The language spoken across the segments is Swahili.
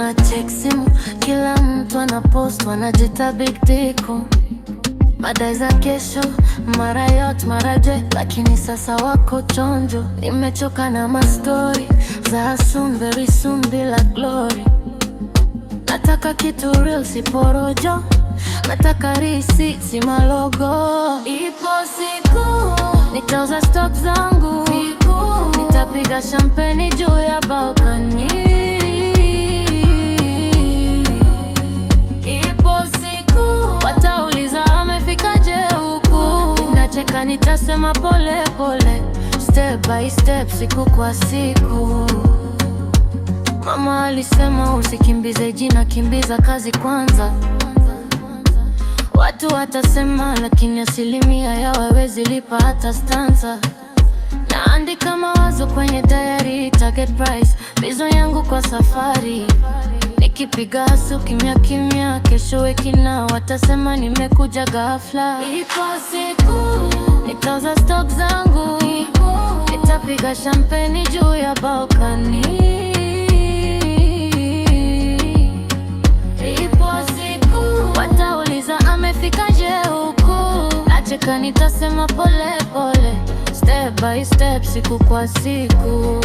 na check simu, kila mtu anapost, wanajita big dick. Madai za kesho, mara yote mara je, lakini sasa wako chonjo. Nimechoka na mastori za soon, very soon bila glory. Nataka kitu real, si porojo. Nataka receipt, si malogo. Ipo siku nitauza stock zangu, nitapiga champagne juu ya balcony. Ipo siku watauliza amefikaje huku, nacheka nitasema pole pole, step by step, siku kwa siku. Mama alisema usikimbize jina, kimbiza kazi kwanza. Watu watasema, lakini asilimia ya hawawezi lipa hata stanza. Naandika mawazo kwenye diary, target price, bizo yangu kwa safari. Nikipiga hasu kimya kimya, kesho weki na watasema nimekuja ghafla. Ipo siku nitauza stock zangu, nitapiga champagne juu ya balcony. Ipo siku watauliza amefikaje huku, nacheka nitasema pole pole, step by step, siku kwa siku.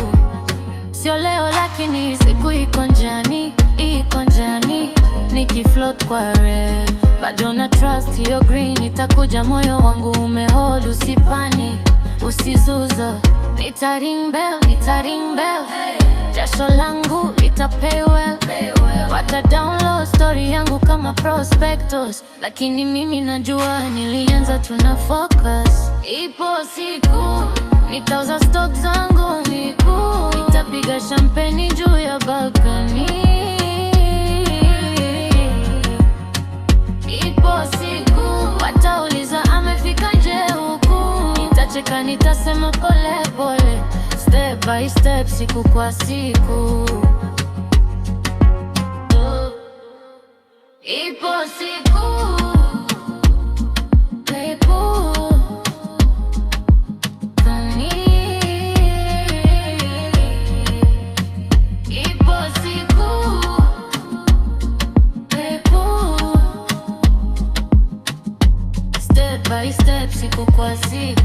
Sio leo lakini siku iko njiani, iko njiani. Nikifloat kwa red, bado na trust hiyo green itakuja. Moyo wangu umehold, usipani, usizuza. Nita ring bell, jasho langu lita pay well. Wata download story yangu kama prospectus, lakini mimi najua nilianza tuna focus. Ipo siku nitauza stock zangu, nitapiga champagne juu ya balcony. Ipo siku watauliza amefikaje huku, nitacheka nitasema pole pole, step by step, siku kwa siku. Ipo siku step by step, siku kwa siku.